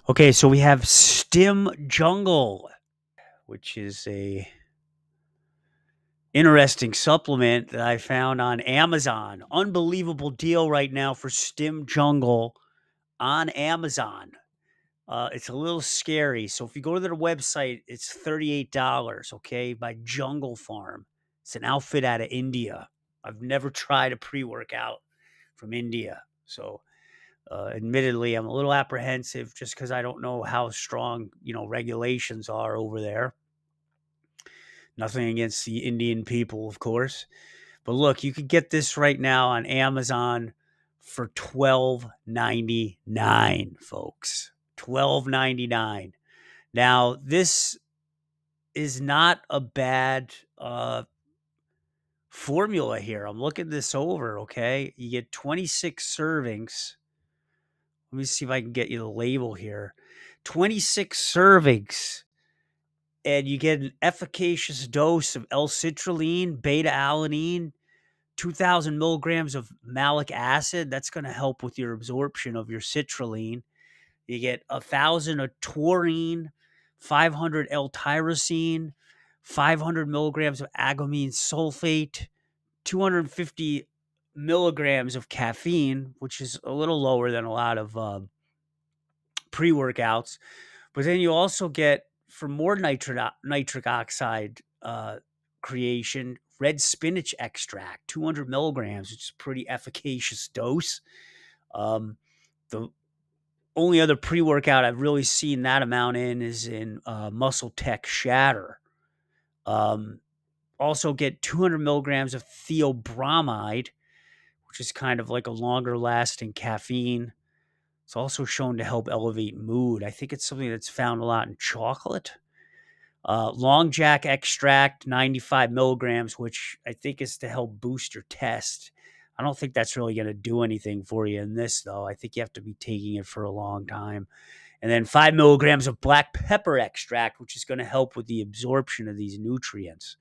Okay, so we have Stim Jungle, which is a interesting supplement that I found on Amazon. Unbelievable deal right now for Stim Jungle on Amazon. It's a little scary. So if you go to their website, it's $38, okay, by Jungle Farm. It's an outfit out of India. I've never tried a pre-workout from India. So admittedly, I'm a little apprehensive just because I don't know how strong, regulations are over there. Nothing against the Indian people, of course. But look, you could get this right now on Amazon for $12.99, folks. $12.99. Now, this is not a bad formula here. I'm looking this over, okay? You get 26 servings. Let me see if I can get you the label here. 26 servings, and you get an efficacious dose of l-citrulline, beta-alanine, 2,000 milligrams of malic acid. That's going to help with your absorption of your citrulline. You get 1,000 of taurine, 500 L-tyrosine, 500 milligrams of agamine sulfate, 250 milligrams of caffeine, which is a little lower than a lot of pre-workouts. But then you also get, for more nitric oxide creation, red spinach extract, 200 milligrams, which is a pretty efficacious dose. The only other pre-workout I've really seen that amount in is in Muscle Tech Shatter. Also get 200 milligrams of theobromide, which is kind of like a longer lasting caffeine. It's also shown to help elevate mood. I think it's something that's found a lot in chocolate. Long Jack extract, 95 milligrams, which I think is to help boost your test. I don't think that's really going to do anything for you in this, though. I think you have to be taking it for a long time. And then 5 milligrams of black pepper extract, which is going to help with the absorption of these nutrients.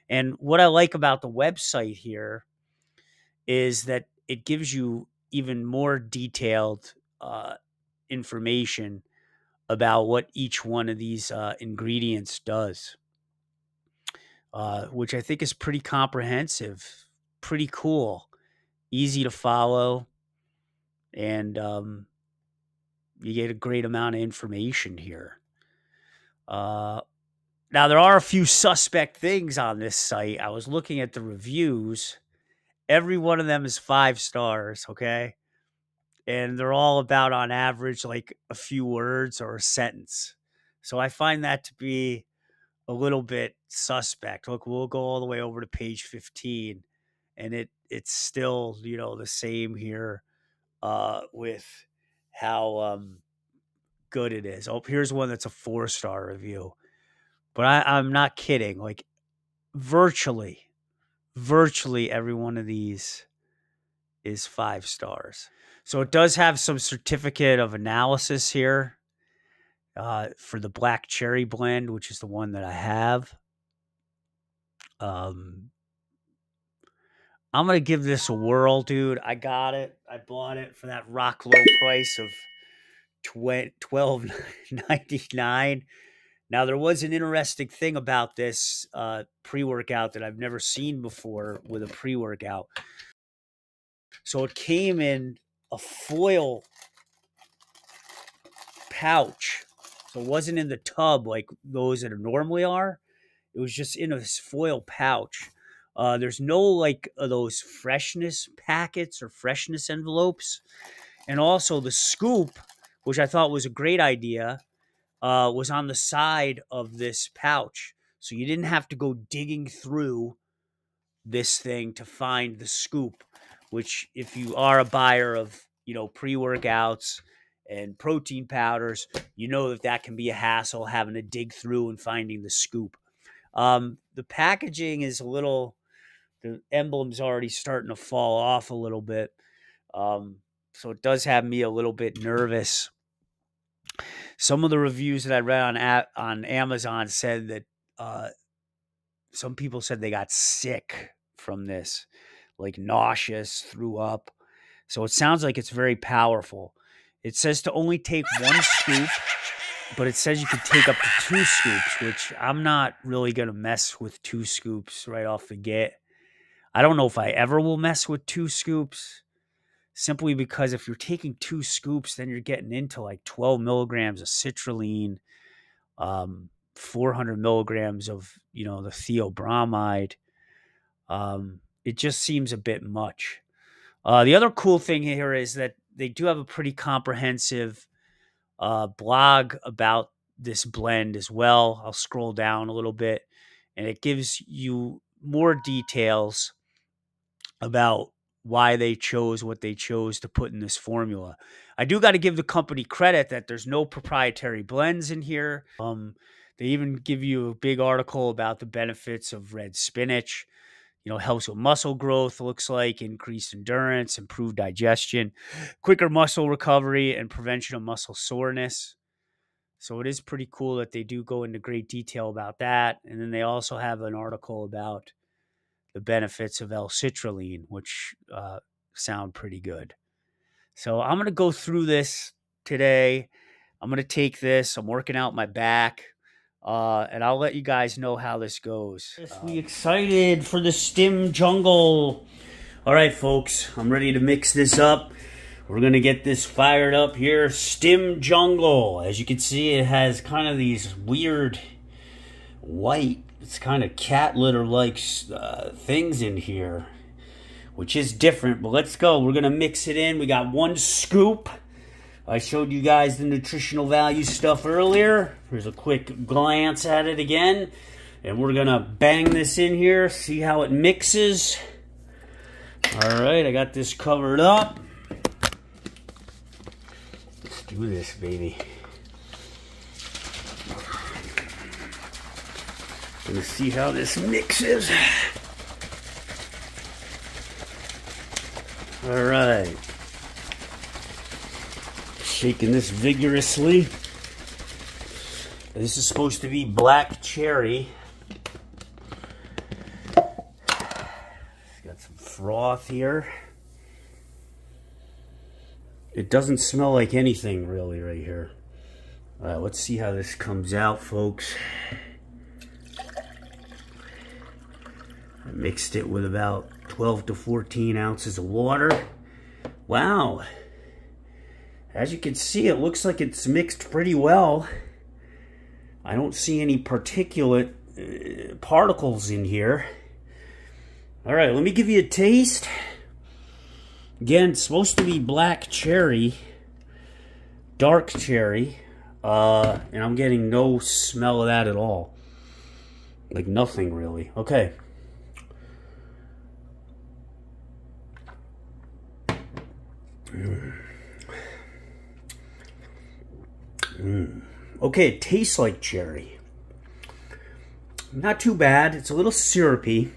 And what I like about the website here is that it gives you even more detailed information about what each one of these ingredients does, which I think is pretty comprehensive, pretty cool, easy to follow, and you get a great amount of information here. Now, there are a few suspect things on this site. I was looking at the reviews. Every one of them is 5 stars, okay? And they're all about, on average, like a few words or a sentence. So I find that to be a little bit suspect. Look, we'll go all the way over to page 15, and it's still, the same here with how good it is. Oh, here's one that's a 4-star review. But I'm not kidding. Like virtually every one of these is 5 stars. So it does have some certificate of analysis here for the black cherry blend, which is the one that I have. I'm going to give this a whirl, dude. I got it. I bought it for that rock low price of $12.99. Now, there was an interesting thing about this pre-workout that I've never seen before with a pre-workout. So it came in a foil pouch. So it wasn't in the tub like those that normally are. It was just in a foil pouch. There's no like those freshness packets or freshness envelopes. And also the scoop, which I thought was a great idea, was on the side of this pouch. So you didn't have to go digging through this thing to find the scoop, which if you are a buyer of, pre-workouts and protein powders, that can be a hassle having to dig through and finding the scoop. The packaging is the emblem's already starting to fall off a little bit. So it does have me a little bit nervous. Some of the reviews that I read on Amazon said that some people said they got sick from this, like nauseous, threw up. So it sounds like it's very powerful. It says to only take 1 scoop, but it says you can take up to 2 scoops, which I'm not really going to mess with 2 scoops right off the get. I don't know if I ever will mess with 2 scoops, simply because if you're taking 2 scoops, then you're getting into like 12 milligrams of citrulline, 400 milligrams of, the theobromide. It just seems a bit much. The other cool thing here is that they do have a pretty comprehensive blog about this blend as well. I'll scroll down a little bit, and it gives you more details about why they chose what they chose to put in this formula. I do got to give the company credit that there's no proprietary blends in here. They even give you a big article about the benefits of red spinach. Helps with muscle growth, looks like, increased endurance, improved digestion, quicker muscle recovery, and prevention of muscle soreness. So it is pretty cool that they do go into great detail about that. And then they also have an article about the benefits of l-citrulline, which sound pretty good. So I'm going to go through this today. I'm going to take this. I'm working out my back. And I'll let you guys know how this goes. We excited for the Stim jungle. All right, folks, I'm ready to mix this up. We're going to get this fired up here. Stim jungle. As you can see, it has kind of these weird white, it's kind of cat litter-like things in here, which is different, but let's go. We're going to mix it in. We got 1 scoop. I showed you guys the nutritional value stuff earlier. Here's a quick glance at it again. And we're going to bang this in here, see how it mixes. All right, I got this covered up. Let's do this, baby. Gonna see how this mixes. All right. Shaking this vigorously. This is supposed to be black cherry. It's got some froth here. It doesn't smell like anything really right here. All right, let's see how this comes out, folks. I mixed it with about 12 to 14 ounces of water. Wow. As you can see, it looks like it's mixed pretty well. I don't see any particulate particles in here. All right, let me give you a taste. Again, it's supposed to be black cherry, dark cherry, and I'm getting no smell of that at all. Like nothing really. Okay. Okay, it tastes like cherry. Not too bad. It's a little syrupy.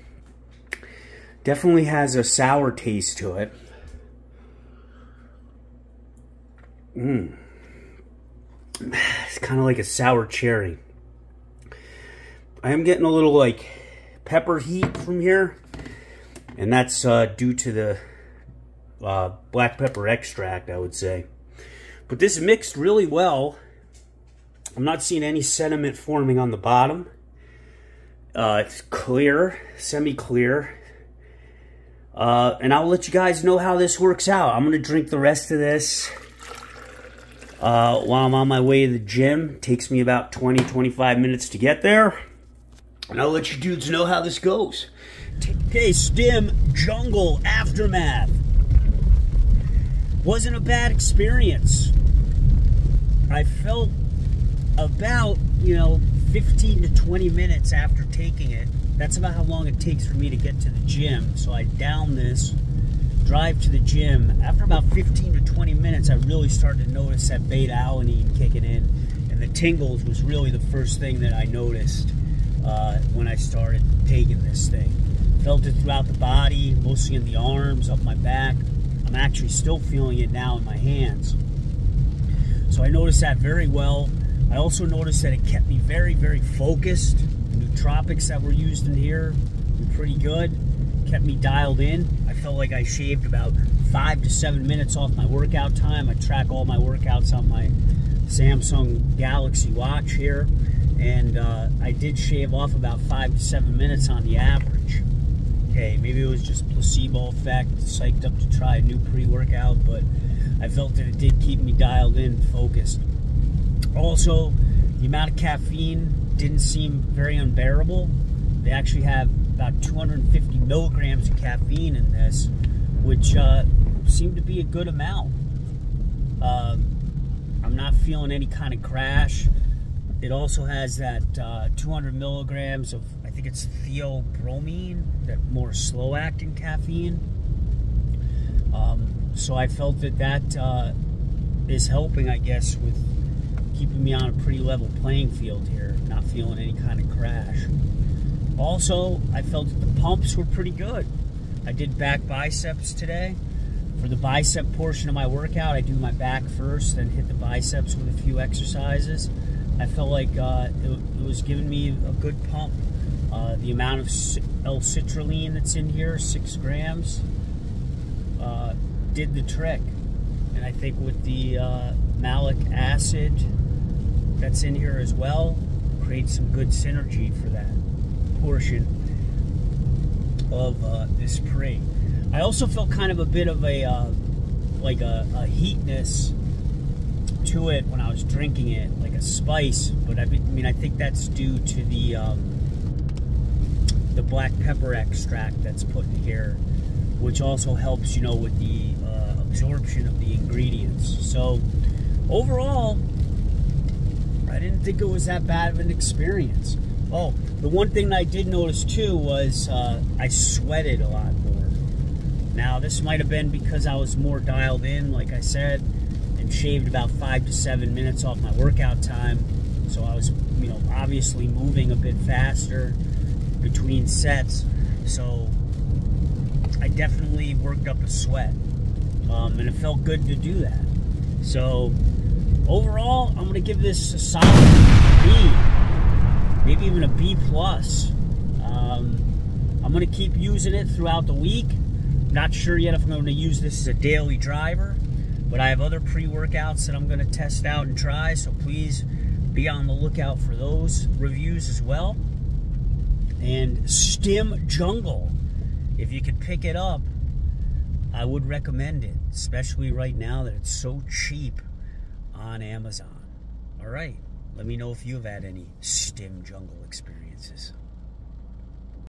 Definitely has a sour taste to it. It's kind of like a sour cherry. I am getting a little like pepper heat from here, and that's due to the black pepper extract, I would say. But this mixed really well. I'm not seeing any sediment forming on the bottom. It's clear, semi-clear. And I'll let you guys know how this works out. I'm going to drink the rest of this while I'm on my way to the gym. It takes me about 20-25 minutes to get there. And I'll let you dudes know how this goes. Okay, Stim Jungle Aftermath. Wasn't a bad experience. I felt about, 15 to 20 minutes after taking it. That's about how long it takes for me to get to the gym. So I down this, drive to the gym. After about 15 to 20 minutes, I really started to notice that beta-alanine kicking in. And the tingles was really the first thing that I noticed when I started taking this thing. Felt it throughout the body, mostly in the arms, up my back. I'm actually still feeling it now in my hands. So I noticed that very well. I also noticed that it kept me very, very focused. The nootropics that were used in here were pretty good. Kept me dialed in. I felt like I shaved about 5 to 7 minutes off my workout time. I track all my workouts on my Samsung Galaxy Watch here, and I did shave off about 5 to 7 minutes on the average. Okay, maybe it was just placebo effect, psyched up to try a new pre-workout, but I felt that it did keep me dialed in, focused. Also, the amount of caffeine didn't seem very unbearable. They actually have about 250 milligrams of caffeine in this, which seemed to be a good amount. I'm not feeling any kind of crash. It also has that 200 milligrams of, I think it's theobromine, that more slow-acting caffeine. So I felt that that is helping, I guess, with keeping me on a pretty level playing field here, not feeling any kind of crash. Also, I felt that the pumps were pretty good. I did back biceps today. For the bicep portion of my workout, I do my back first, then hit the biceps with a few exercises. I felt like it was giving me a good pump. The amount of l-citrulline that's in here, 6 grams, did the trick. And I think with the malic acid that's in here as well, creates some good synergy for that portion of this pre. I also felt kind of a bit of a like a heatness to it when I was drinking it, like a spice. But I mean, I think that's due to the black pepper extract that's put in here, which also helps, you know, with the absorption of the ingredients. So overall, I didn't think it was that bad of an experience. Oh, the one thing that I did notice too was I sweated a lot more. Now, this might have been because I was more dialed in, like I said, and shaved about 5 to 7 minutes off my workout time. So I was, you know, obviously moving a bit faster between sets. So I definitely worked up a sweat, and it felt good to do that. So overall, I'm going to give this a solid B, maybe even a B+. I'm going to keep using it throughout the week. Not sure yet if I'm going to use this as a daily driver, but I have other pre-workouts that I'm going to test out and try, so please be on the lookout for those reviews as well. And Stim Jungle, if you could pick it up, I would recommend it, especially right now that it's so cheap on Amazon. All right, let me know if you've had any Stim Jungle experiences.